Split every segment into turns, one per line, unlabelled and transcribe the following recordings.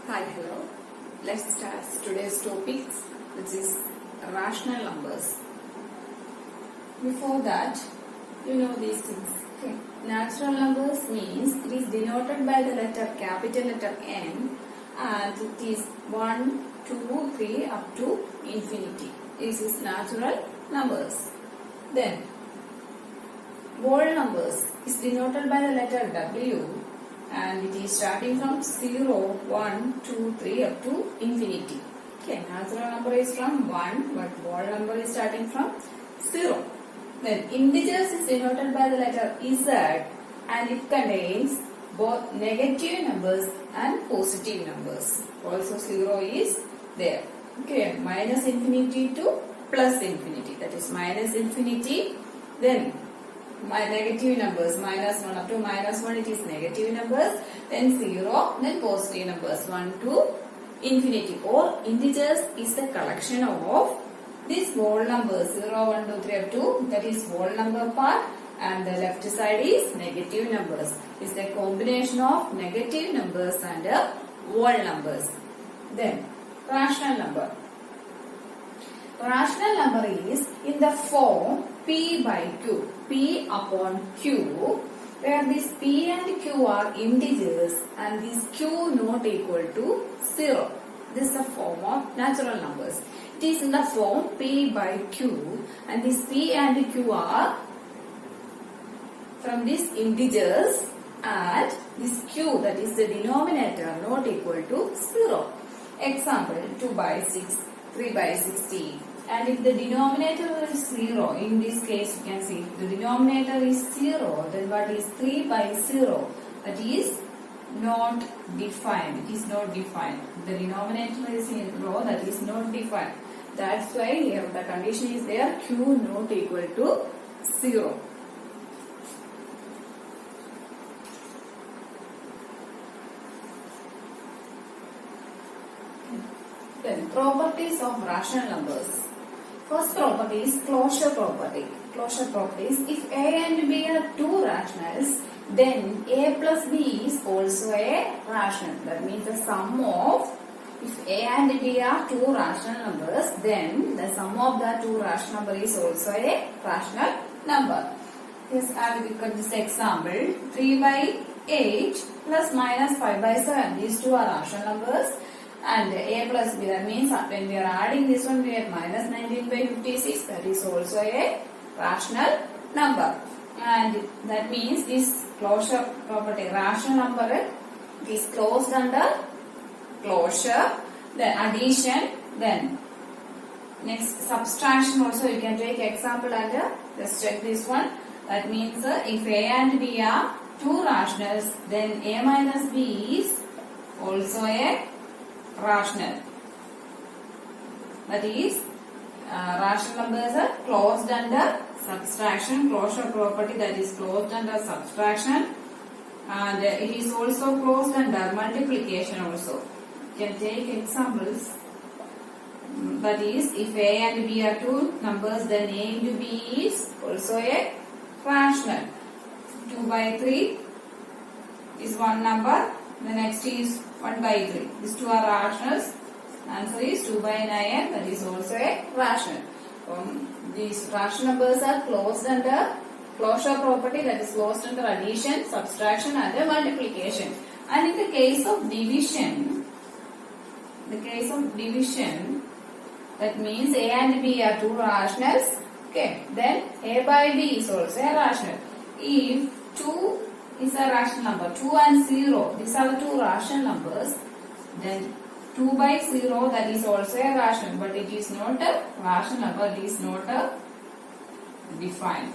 Hi, hello. Let's start today's topics, which is rational numbers. Before that, you know these things. Okay. Natural numbers means it is denoted by the capital letter N, and it is 1, 2, 3 up to infinity. This is natural numbers. Then, whole numbers is denoted by the letter W, and it is starting from 0, 1, 2, 3 up to infinity. Okay, natural number is from 1, but whole number is starting from 0. Then integers is denoted by the letter Z, and it contains both negative numbers and positive numbers. Also 0 is there. Okay, minus infinity to plus infinity. That is minus infinity. Then my negative numbers, minus 1 up to minus 1, it is negative numbers, then 0, then positive numbers 1 to infinity. Or integers is the collection of these whole numbers 0, 1, 2, 3 up to, that is whole number part, and the left side is negative numbers. It's the combination of negative numbers and whole numbers. Then rational number. Rational number is in the form P by Q, P upon Q, where this P and Q are integers and this Q not equal to 0. This is the form of natural numbers. It is in the form P by Q, and this P and Q are from these integers, and this Q, that is the denominator, not equal to 0. Example, 2 by 6, 3 by 16. And if the denominator is 0, in this case you can see the denominator is 0, then what is 3 by 0? That is not defined. It is not defined. The denominator is 0, that is not defined. That's why here the condition is there, Q not equal to 0. Then properties of rational numbers. First property is closure property. Closure property is if A and B are two rationals, then A plus B is also a rational. That means the sum of, if A and B are two rational numbers, then the sum of the two rational number is also a rational number. Yes, I will look at this example. 3 by 8 plus minus 5 by 7. These two are rational numbers. And A plus B, that means when we are adding this one, we have minus 19 by 56. That is also a rational number. And that means this closure property, rational number, is closed under closure. Then addition. Then next subtraction also you can take example under. Let's check this one. That means if A and B are two rationals, then A minus B is also a rational. That is rational numbers are closed under subtraction. Closure property, that is closed under subtraction, and it is also closed under multiplication also. You can take examples. That is, if A and B are two numbers, then A into B is also a rational. 2 by 3 is one number. The next is 1 by 3. These two are rationals. Answer is 2 by 9. That is also a rational. These rational numbers are closed under closure property, that is closed under addition, subtraction and multiplication. And in the case of division, that means A and B are two rationals. Okay. Then A by B is also a rational. If 2 is a rational number, 2 and 0, these are the two rational numbers, then 2 by 0, that is also a rational, but it is not a rational number, it is not a defined.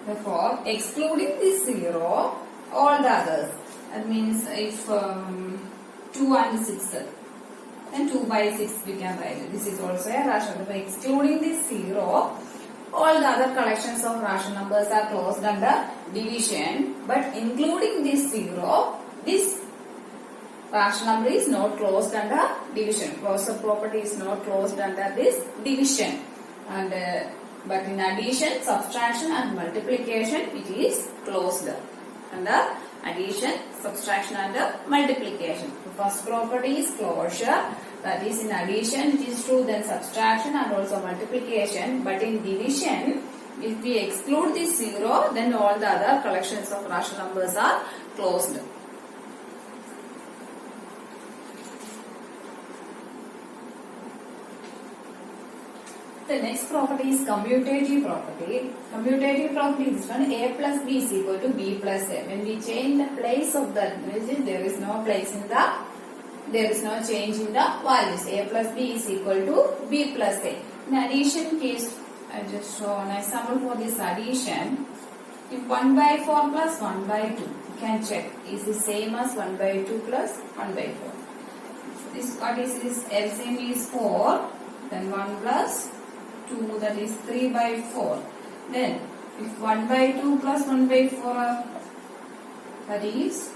Therefore, excluding this 0, all the others, that means if 2 and 6, then 2 by 6 we can write. This is also a rational number. Excluding this 0, all the other collections of rational numbers are closed under division, but including this 0, this rational number is not closed under division. Closure property is not closed under this division. And but in addition, subtraction and multiplication, it is closed under addition, subtraction and multiplication. The first property is closure. That is, in addition it is true, then subtraction and also multiplication. But in division, if we exclude this 0, then all the other collections of rational numbers are closed. The next property is commutative property. Commutative property is when a plus b is equal to b plus a. When we change the place of that, there is no change in the values. A plus b is equal to b plus a. In addition case, I just show an example for this addition. If 1 by 4 plus 1 by 2, you can check, is the same as 1 by 2 plus 1 by 4. This what is this? LCM is 4, then 1 plus 2, that is 3 by 4. Then if 1 by 2 plus 1 by 4, that is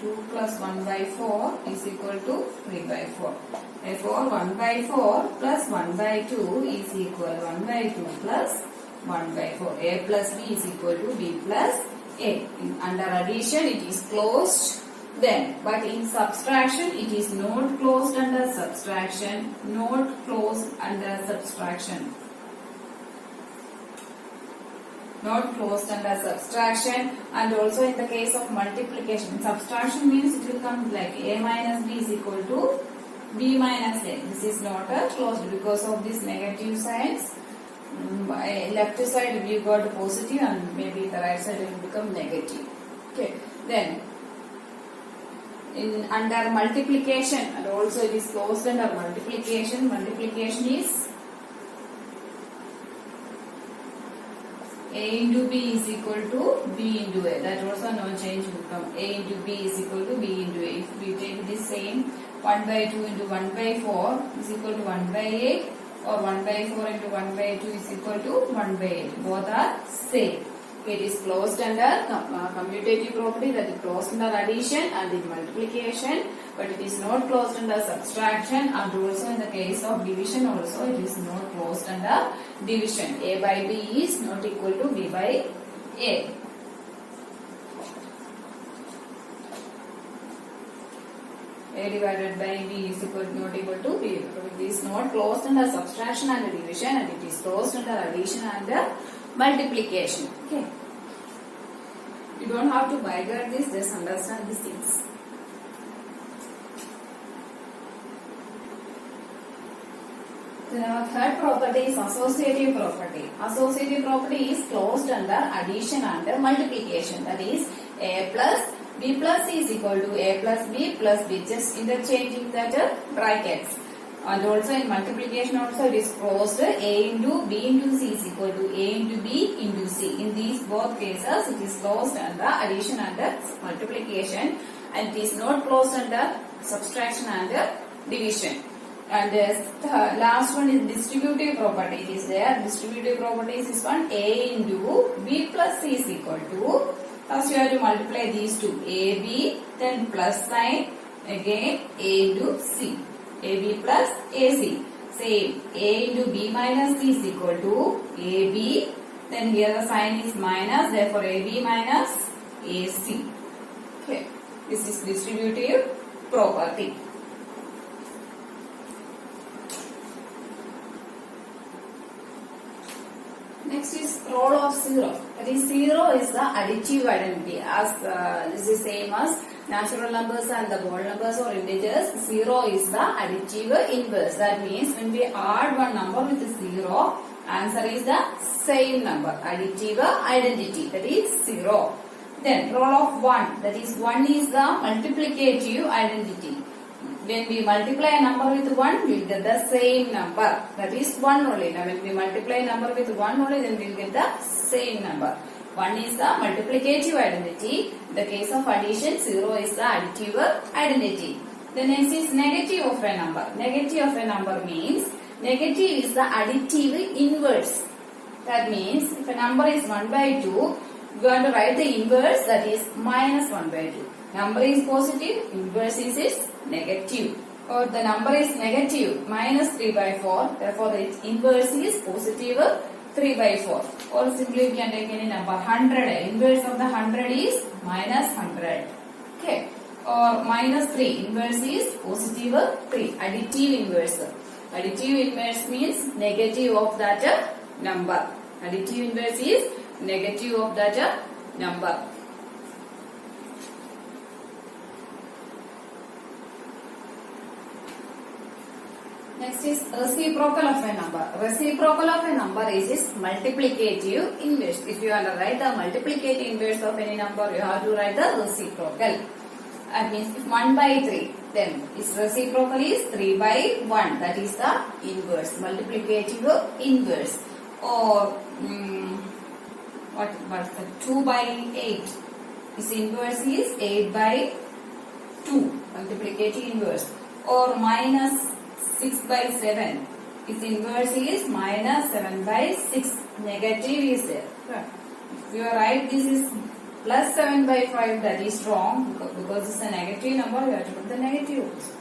2 plus 1 by 4 is equal to 3 by 4. Therefore 1 by 4 plus 1 by 2 is equal 1 by 2 plus 1 by 4. A plus b is equal to b plus a. Under addition it is closed. Then, but in subtraction, it is not closed under subtraction, not closed under subtraction. Not closed under subtraction, and also in the case of multiplication. Subtraction means it will come like a minus b is equal to b minus a. This is not closed because of this negative signs. Left side we got positive and maybe the right side will become negative. Okay, then under multiplication, and also it is closed under multiplication. Multiplication is a into b is equal to b into a. That also no change will come. A into b is equal to b into a. If we take this same, 1 by 2 into 1 by 4 is equal to 1 by 8, or 1 by 4 into 1 by 2 is equal to 1 by 8. Both are same. It is closed under commutative property, that is closed under addition and in multiplication, but it is not closed under subtraction, and also in the case of division also it is not closed under division. A by b is not equal to b by a. A divided by b is not equal to b. It is not closed under subtraction and division, and it is closed under addition and multiplication. Okay. You don't have to bygard this, just understand these things. Then our third property is associative property. Associative property is closed under addition and multiplication. That is, a plus b plus c is equal to a plus b plus b. Just interchanging that brackets. And also in multiplication also it is closed. A into b into c is equal to a into b into c. In these both cases it is closed under addition and multiplication, and it is not closed under subtraction and division. And the last one is distributive property. It is there. Distributive properties is one, a into b plus c is equal to, first you have to multiply these two, ab, then plus sign, again a into c. AB plus AC. Same. A into B minus C is equal to AB. Then here the sign is minus. Therefore, AB minus AC. Okay. This is distributive property. Next is role of 0. That is, 0 is the additive identity. As this is same as natural numbers and the whole numbers or integers. 0 is the additive inverse. That means when we add one number with 0, answer is the same number. Additive identity. That is 0. Then role of 1. That is, 1 is the multiplicative identity. When we multiply a number with 1, we will get the same number. That is 1 only. Now when we multiply a number with 1 only, then we will get the same number. 1 is the multiplicative identity. In the case of addition, 0 is the additive identity. The next is negative of a number. Negative of a number means negative is the additive inverse. That means if a number is 1 by 2, we want to write the inverse, that is minus 1 by 2. Number is positive, inverse is its negative. Or the number is negative, minus 3 by 4. Therefore, its inverse is positive 3 by 4. Or simply we can take any number 100. Inverse of the 100 is minus 100. Okay. Or minus 3. Inverse is positive 3. Additive inverse. Additive inverse means negative of that number. Additive inverse is negative of that number. Next is reciprocal of a number. Reciprocal of a number is multiplicative inverse. If you want to write the multiplicative inverse of any number, you have to write the reciprocal. That means if 1 by 3, then its reciprocal is 3 by 1. That is the inverse, multiplicative inverse. Or what's the 2 by 8? Its inverse is 8 by 2, multiplicative inverse. Or minus 6 by 7. Its inverse is minus 7 by 6. Negative is there. If you write this is plus 7 by 5, that is wrong because it's a negative number. You have to put the negative also.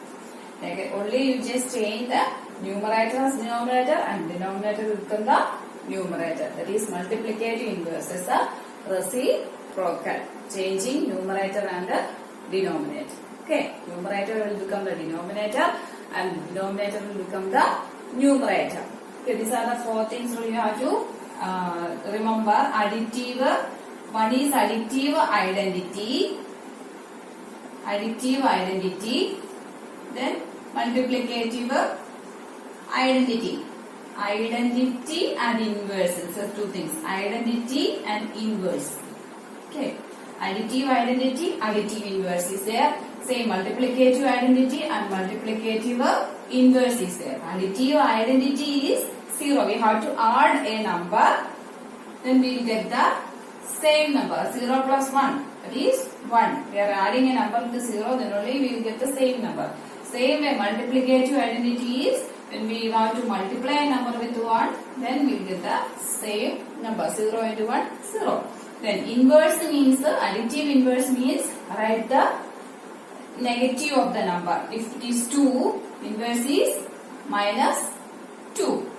Only you just change the numerator as denominator and denominator will become the numerator. That is multiplicative inverse as a reciprocal. Changing numerator and the denominator. Okay, numerator will become the denominator and denominator will become the numerator. Okay, these are the 4 things you have to remember. Additive. One is additive identity. Additive identity. Then multiplicative identity. Identity and inverse. So 2 things. Identity and inverse. Okay. Additive identity, additive inverse is there. Same multiplicative identity and multiplicative inverse is there. Additive identity is 0. We have to add a number. Then we will get the same number. 0 plus 1. That is 1. We are adding a number to 0. Then only we will get the same number. Same way multiplicative identity is when we want to multiply a number with 1. Then we will get the same number. 0 into 1, 0. Then inverse means, additive inverse means write the negative of the number. If it is 2, inverse is minus 2.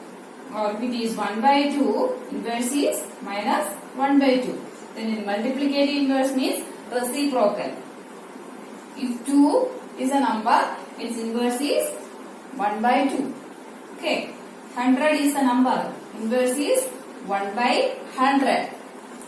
Or if it is 1 by 2, inverse is minus 1 by 2. Then in multiplicative inverse means reciprocal. If 2 is a number, its inverse is 1 by 2. Okay. 100 is a number. Inverse is 1 by 100.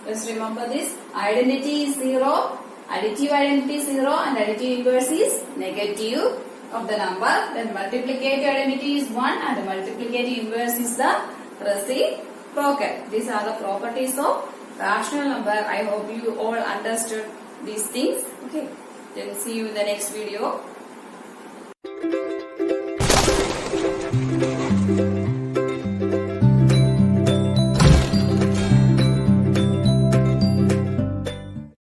Just remember this. Identity is 0. Additive identity is 0 and additive inverse is negative of the number. Then multiplicative identity is 1 and the multiplicative inverse is the reciprocal. These are the properties of rational number. I hope you all understood these things. Okay. Then see you in the next video.